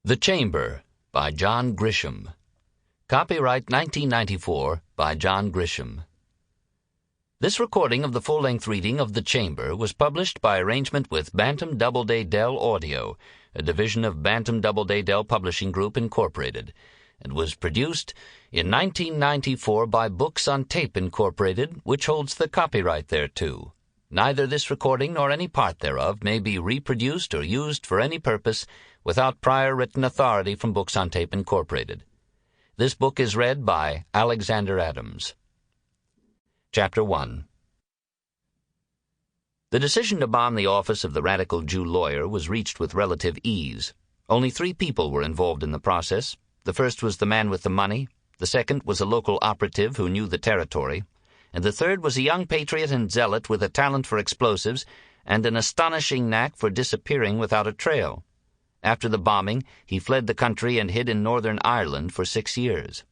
The Chamber by John Grisham. Copyright 1994 by John Grisham. This recording of the full-length reading of The Chamber was published by arrangement with Bantam Doubleday Dell Audio, a division of Bantam Doubleday Dell Publishing Group, Incorporated, and was produced in 1994 by Books on Tape, Incorporated, which holds the copyright thereto. Neither this recording nor any part thereof may be reproduced or used for any purpose without prior written authority from Books on Tape, Incorporated. This book is read by Alexander Adams. Chapter 1. The decision to bomb the office of the radical Jew lawyer was reached with relative ease. Only 3 people were involved in the process. The first was the man with the money, the second was a local operative who knew the territory, and the third was a young patriot and zealot with a talent for explosives and an astonishing knack for disappearing without a trail. After the bombing, he fled the country and hid in northern Ireland for 6 years.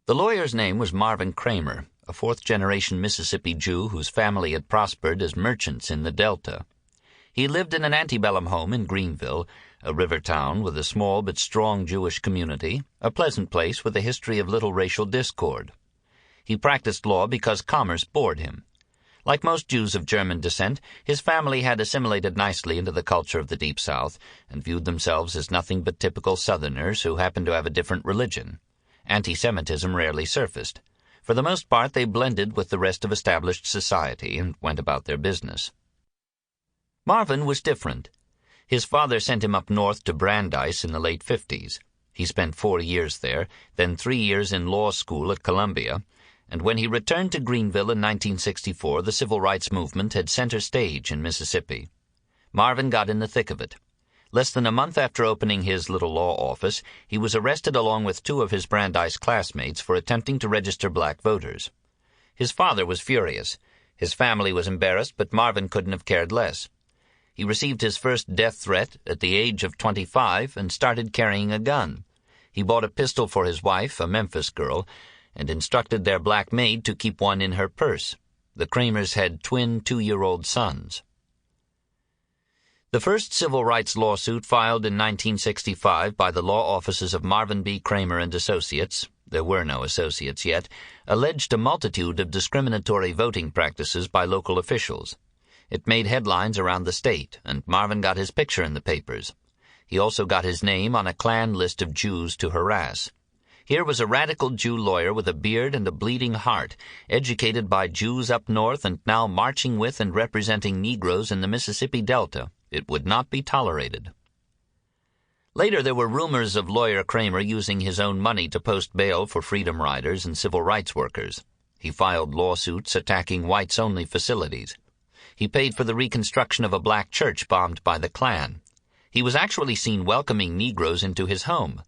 The lawyer's name was Marvin Kramer, a 4th-generation Mississippi Jew whose family had prospered as merchants in the Delta. He lived in an antebellum home in Greenville, a river town with a small but strong Jewish community, a pleasant place with a history of little racial discord. He practiced law because commerce bored him. Like most Jews of German descent, his family had assimilated nicely into the culture of the Deep South and viewed themselves as nothing but typical Southerners who happened to have a different religion. Anti-Semitism rarely surfaced. For the most part, they blended with the rest of established society and went about their business. Marvin was different. His father sent him up north to Brandeis in the late 50s. He spent 4 years there, then 3 years in law school at Columbia, and when he returned to Greenville in 1964, the civil rights movement had center stage in Mississippi. Marvin got in the thick of it. Less than a month after opening his little law office, he was arrested along with 2 of his Brandeis classmates for attempting to register black voters. His father was furious. His family was embarrassed, but Marvin couldn't have cared less. He received his first death threat at the age of 25 and started carrying a gun. He bought a pistol for his wife, a Memphis girl, and instructed their black maid to keep one in her purse. The Kramers had twin 2-year-old sons. The first civil rights lawsuit filed in 1965 by the law offices of Marvin B. Kramer and Associates — there were no associates yet — alleged a multitude of discriminatory voting practices by local officials. It made headlines around the state, and Marvin got his picture in the papers. He also got his name on a Klan list of Jews to harass. Here was a radical Jew lawyer with a beard and a bleeding heart, educated by Jews up north and now marching with and representing Negroes in the Mississippi Delta. It would not be tolerated. Later there were rumors of lawyer Kramer using his own money to post bail for freedom riders and civil rights workers. He filed lawsuits attacking whites-only facilities. He paid for the reconstruction of a black church bombed by the Klan. He was actually seen welcoming Negroes into his home.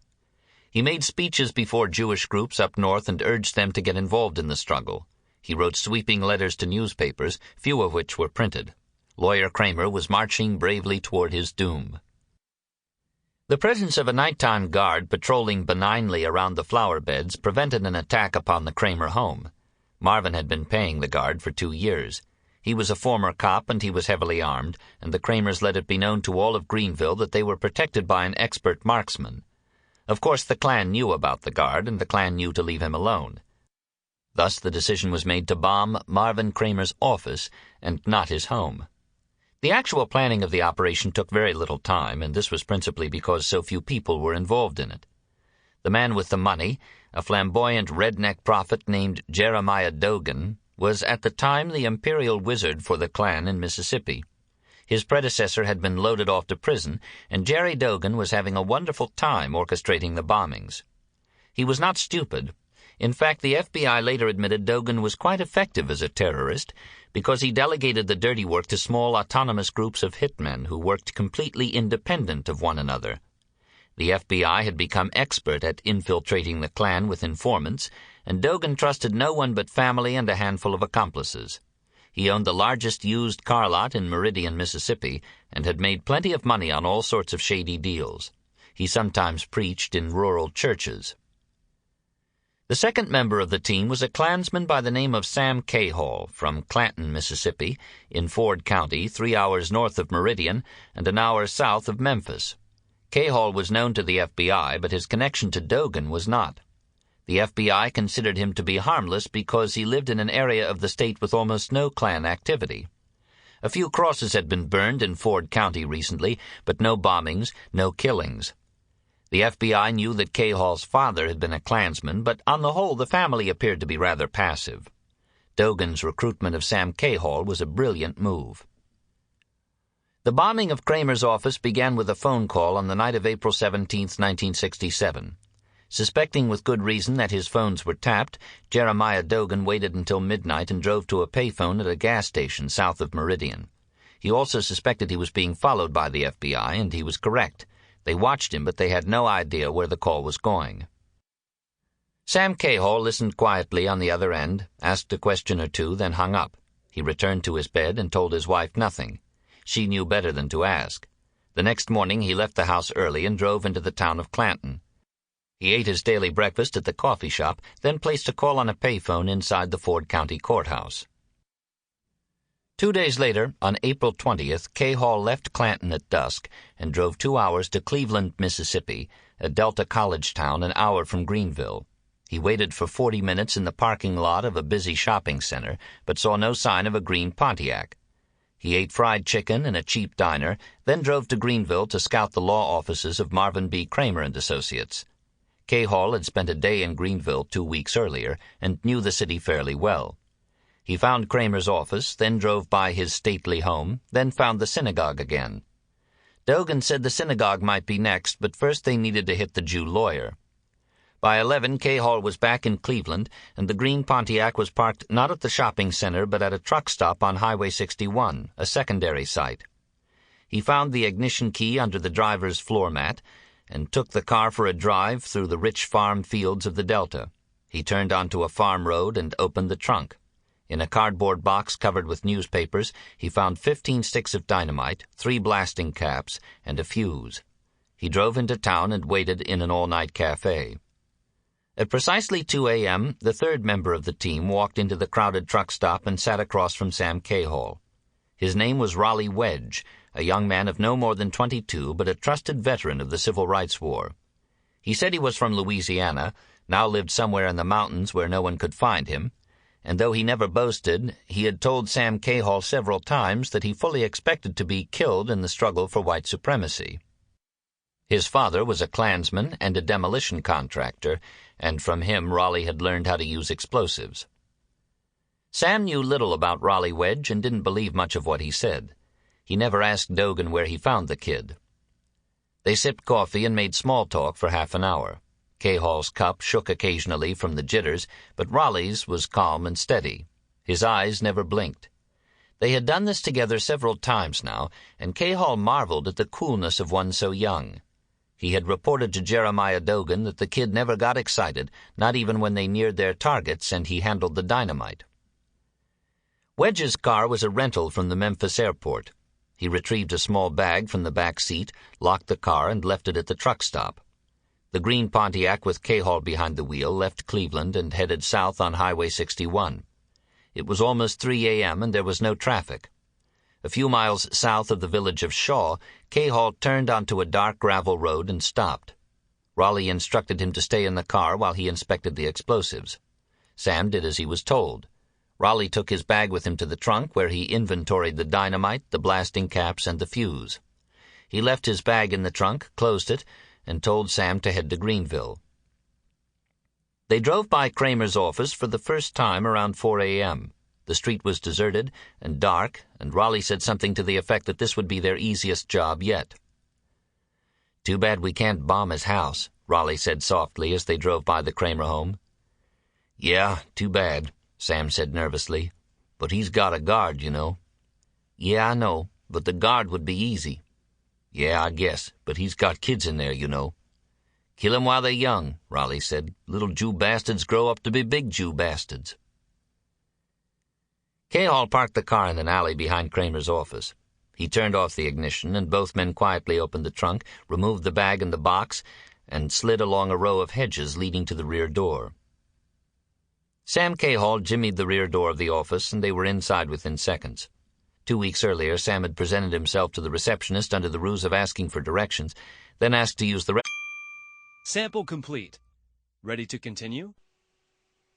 He made speeches before Jewish groups up north and urged them to get involved in the struggle. He wrote sweeping letters to newspapers, few of which were printed. Lawyer Kramer was marching bravely toward his doom. The presence of a nighttime guard patrolling benignly around the flower beds prevented an attack upon the Kramer home. Marvin had been paying the guard for 2 years. He was a former cop and he was heavily armed, and the Kramers let it be known to all of Greenville that they were protected by an expert marksman. Of course, the Klan knew about the guard, and the Klan knew to leave him alone. Thus, the decision was made to bomb Marvin Kramer's office and not his home. The actual planning of the operation took very little time, and this was principally because so few people were involved in it. The man with the money, a flamboyant redneck prophet named Jeremiah Dogan, was at the time the imperial wizard for the Klan in Mississippi. His predecessor had been loaded off to prison, and Jerry Dogan was having a wonderful time orchestrating the bombings. He was not stupid. In fact, the FBI later admitted Dogan was quite effective as a terrorist because he delegated the dirty work to small autonomous groups of hitmen who worked completely independent of one another. The FBI had become expert at infiltrating the Klan with informants, and Dogan trusted no one but family and a handful of accomplices. He owned the largest used car lot in Meridian, Mississippi, and had made plenty of money on all sorts of shady deals. He sometimes preached in rural churches. The second member of the team was a Klansman by the name of Sam Cayhall from Clanton, Mississippi, in Ford County, 3 hours north of Meridian and an hour south of Memphis. Cayhall was known to the FBI, but his connection to Dogan was not. The FBI considered him to be harmless because he lived in an area of the state with almost no Klan activity. A few crosses had been burned in Ford County recently, but no bombings, no killings. The FBI knew that Cayhall's father had been a Klansman, but on the whole the family appeared to be rather passive. Dogan's recruitment of Sam Cayhall was a brilliant move. The bombing of Kramer's office began with a phone call on the night of April 17, 1967. Suspecting with good reason that his phones were tapped, Jeremiah Dogan waited until midnight and drove to a payphone at a gas station south of Meridian. He also suspected he was being followed by the FBI, and he was correct. They watched him, but they had no idea where the call was going. Sam Cayhall listened quietly on the other end, asked a question or two, then hung up. He returned to his bed and told his wife nothing. She knew better than to ask. The next morning he left the house early and drove into the town of Clanton. He ate his daily breakfast at the coffee shop, then placed a call on a payphone inside the Ford County Courthouse. 2 days later, on April 20th, Cayhall left Clanton at dusk and drove 2 hours to Cleveland, Mississippi, a Delta college town an hour from Greenville. He waited for 40 minutes in the parking lot of a busy shopping center, but saw no sign of a green Pontiac. He ate fried chicken in a cheap diner, then drove to Greenville to scout the law offices of Marvin B. Kramer and Associates. Cayhall had spent a day in Greenville 2 weeks earlier and knew the city fairly well. He found Kramer's office, then drove by his stately home, then found the synagogue again. Dogan said the synagogue might be next, but first they needed to hit the Jew lawyer. By 11, Cayhall was back in Cleveland, and the green Pontiac was parked not at the shopping center but at a truck stop on Highway 61, a secondary site. He found the ignition key under the driver's floor mat and took the car for a drive through the rich farm fields of the Delta. He turned onto a farm road and opened the trunk. In a cardboard box covered with newspapers, he found 15 sticks of dynamite, 3 blasting caps, and a fuse. He drove into town and waited in an all-night cafe. At precisely 2 a.m., the third member of the team walked into the crowded truck stop and sat across from Sam Cayhall. His name was Raleigh Wedge, a young man of no more than 22, but a trusted veteran of the Civil Rights War. He said he was from Louisiana, now lived somewhere in the mountains where no one could find him, and though he never boasted, he had told Sam Cayhall several times that he fully expected to be killed in the struggle for white supremacy. His father was a Klansman and a demolition contractor, and from him Raleigh had learned how to use explosives. Sam knew little about Raleigh Wedge and didn't believe much of what he said. He never asked Dogan where he found the kid. They sipped coffee and made small talk for half an hour. Cayhall's cup shook occasionally from the jitters, but Raleigh's was calm and steady. His eyes never blinked. They had done this together several times now, and Cayhall marveled at the coolness of one so young. He had reported to Jeremiah Dogan that the kid never got excited, not even when they neared their targets and he handled the dynamite. Wedge's car was a rental from the Memphis airport. He retrieved a small bag from the back seat, locked the car, and left it at the truck stop. The green Pontiac with Cayhall behind the wheel left Cleveland and headed south on Highway 61. It was almost 3 a.m. and there was no traffic. A few miles south of the village of Shaw, Cayhall turned onto a dark gravel road and stopped. Raleigh instructed him to stay in the car while he inspected the explosives. Sam did as he was told. Raleigh took his bag with him to the trunk where he inventoried the dynamite, the blasting caps, and the fuse. He left his bag in the trunk, closed it, and told Sam to head to Greenville. They drove by Kramer's office for the first time around 4 a.m. The street was deserted and dark, and Raleigh said something to the effect that this would be their easiest job yet. "Too bad we can't bomb his house," Raleigh said softly as they drove by the Kramer home. "Yeah, too bad," Sam said nervously. "But he's got a guard, you know." "Yeah, I know, but the guard would be easy." "Yeah, I guess, but he's got kids in there, you know." "Kill 'em while they're young," Raleigh said. "Little Jew bastards grow up to be big Jew bastards." Cayhall parked the car in an alley behind Kramer's office. He turned off the ignition, and both men quietly opened the trunk, removed the bag and the box, and slid along a row of hedges leading to the rear door. Sam Cayhall jimmied the rear door of the office, and they were inside within seconds. 2 weeks earlier, Sam had presented himself to the receptionist under the ruse of asking for directions, then asked to use the Sample complete. Ready to continue?